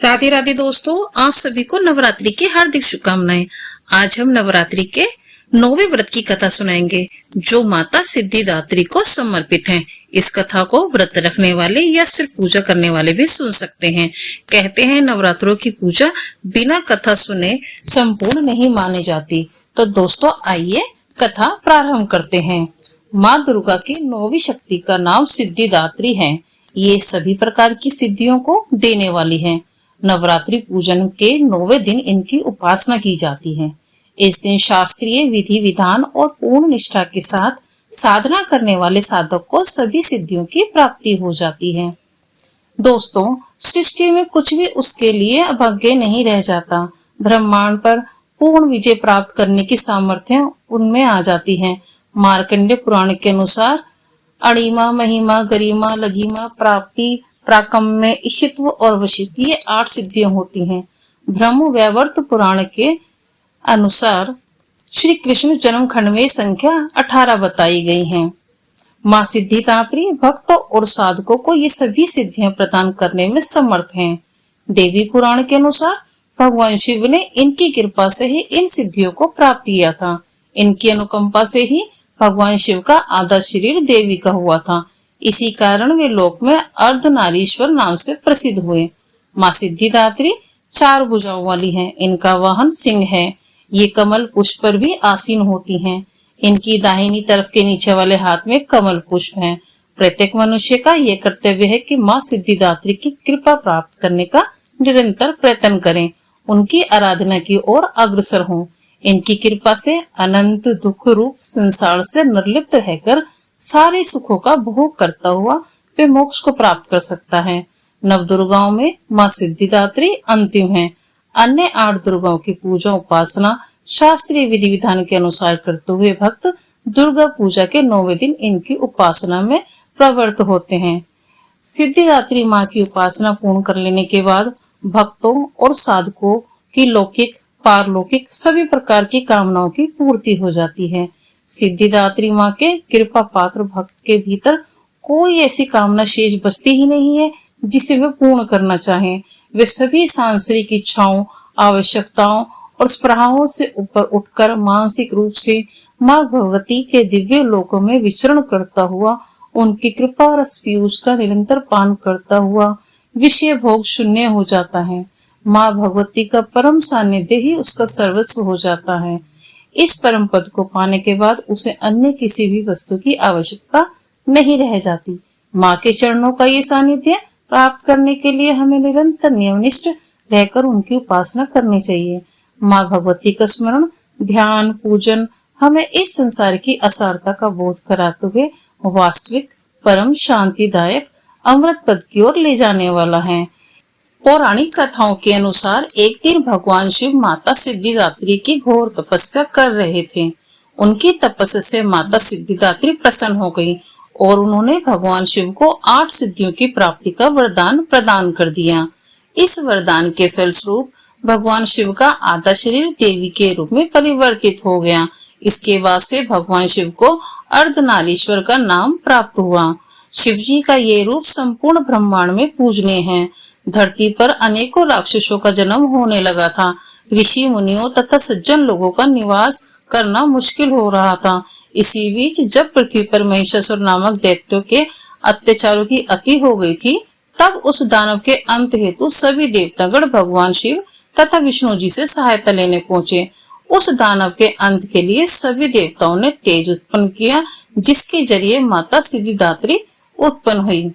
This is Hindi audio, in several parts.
राधे राधे दोस्तों, आप सभी को नवरात्रि की हार्दिक शुभकामनाएं। आज हम नवरात्रि के 9वें व्रत की कथा सुनाएंगे जो माता सिद्धिदात्री को समर्पित है। इस कथा को व्रत रखने वाले या सिर्फ पूजा करने वाले भी सुन सकते हैं। कहते हैं नवरात्रों की पूजा बिना कथा सुने संपूर्ण नहीं मानी जाती। तो दोस्तों आइए कथा प्रारंभ करते हैं। माँ दुर्गा की 9वीं शक्ति का नाम सिद्धिदात्री है। ये सभी प्रकार की सिद्धियों को देने वाली है। नवरात्रि पूजन के 9वें दिन इनकी उपासना की जाती है। इस दिन शास्त्रीय विधि विधान और पूर्ण निष्ठा के साथ साधना करने वाले साधक को सभी सिद्धियों की प्राप्ति हो जाती है। दोस्तों, सृष्टि में कुछ भी उसके लिए अभाग्य नहीं रह जाता। ब्रह्मांड पर पूर्ण विजय प्राप्त करने की सामर्थ्य उनमें आ जाती है। मार्कंडेय पुराण के अनुसार अणिमा, महिमा, गरिमा, लघिमा, प्राप्ति, प्राकम्य, ईशित्व और वशित्व ये 8 सिद्धियां होती हैं। ब्रह्म वैवर्त पुराण के अनुसार श्री कृष्ण जन्म खंड में संख्या 18 बताई गई है। माँ सिद्धिदात्री भक्तों और साधकों को ये सभी सिद्धियां प्रदान करने में समर्थ हैं। देवी पुराण के अनुसार भगवान शिव ने इनकी कृपा से ही इन सिद्धियों को प्राप्त किया था। इनकी अनुकंपा से ही भगवान शिव का आधा शरीर देवी का हुआ था। इसी कारण वे लोक में अर्धनारीश्वर नाम से प्रसिद्ध हुए। माँ सिद्धिदात्री 4 भुजाओं वाली हैं। इनका वाहन सिंह है। ये कमल पुष्प पर भी आसीन होती हैं। इनकी दाहिनी तरफ के नीचे वाले हाथ में कमल पुष्प है। प्रत्येक मनुष्य का यह कर्तव्य है कि माँ सिद्धिदात्री की कृपा प्राप्त करने का निरंतर प्रयत्न करें, उनकी आराधना की ओर अग्रसर हों। इनकी कृपा से अनंत दुख रूप संसार से निर्लिप्त रहकर सारे सुखों का भोग करता हुआ वे मोक्ष को प्राप्त कर सकता है। नव दुर्गाओं में माँ सिद्धिदात्री अंतिम है। अन्य 8 दुर्गाओं की पूजा उपासना शास्त्रीय विधि विधान के अनुसार करते हुए भक्त दुर्गा पूजा के 9वें दिन इनकी उपासना में प्रवृत्त होते हैं। सिद्धिदात्री माँ की उपासना पूर्ण कर लेने के बाद भक्तों और साधकों की लौकिक पारलौकिक सभी प्रकार की कामनाओं की पूर्ति हो जाती है। सिद्धिदात्री माँ के कृपा पात्र भक्त के भीतर कोई ऐसी कामना शेष बचती ही नहीं है जिसे वे पूर्ण करना चाहें। वे सभी सांसारिक इच्छाओं, आवश्यकताओं और स्पृहाओं से ऊपर उठकर मानसिक रूप से माँ भगवती के दिव्य लोकों में विचरण करता हुआ, उनकी कृपा रस पीयूष का निरंतर पान करता हुआ विषय भोग शून्य हो जाता है। माँ भगवती का परम सानिध्य ही उसका सर्वस्व हो जाता है। इस परम पद को पाने के बाद उसे अन्य किसी भी वस्तु की आवश्यकता नहीं रह जाती। माँ के चरणों का ये सानिध्य प्राप्त करने के लिए हमें निरंतर नियमनिष्ठ रहकर उनकी उपासना करनी चाहिए। माँ भगवती का स्मरण, ध्यान, पूजन हमें इस संसार की असारता का बोध कराते हुए वास्तविक परम शांतिदायक अमृत पद की ओर ले जाने वाला है। पौराणिक कथाओं के अनुसार एक दिन भगवान शिव माता सिद्धिदात्री की घोर तपस्या कर रहे थे। उनकी तपस्या से माता सिद्धिदात्री प्रसन्न हो गई और उन्होंने भगवान शिव को 8 सिद्धियों की प्राप्ति का वरदान प्रदान कर दिया। इस वरदान के फलस्वरूप भगवान शिव का आधा शरीर देवी के रूप में परिवर्तित हो गया। इसके बाद से भगवान शिव को अर्धनारीश्वर का नाम प्राप्त हुआ। शिव जी का ये रूप संपूर्ण ब्रह्मांड में पूजनीय है। धरती पर अनेकों राक्षसों का जन्म होने लगा था। ऋषि मुनियों तथा सज्जन लोगों का निवास करना मुश्किल हो रहा था। इसी बीच जब पृथ्वी पर महिषासुर नामक दैत्यों के अत्याचारों की अति हो गई थी, तब उस दानव के अंत हेतु सभी देवतागण भगवान शिव तथा विष्णु जी से सहायता लेने पहुंचे। उस दानव के अंत के लिए सभी देवताओं ने तेज उत्पन्न किया, जिसके जरिए माता सिद्धिदात्री उत्पन्न हुई।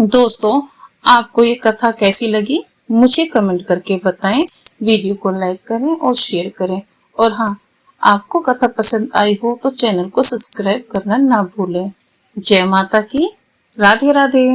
दोस्तों, आपको ये कथा कैसी लगी मुझे कमेंट करके बताएं। वीडियो को लाइक करें और शेयर करें। और हाँ, आपको कथा पसंद आई हो तो चैनल को सब्सक्राइब करना ना भूलें। जय माता की। राधे राधे।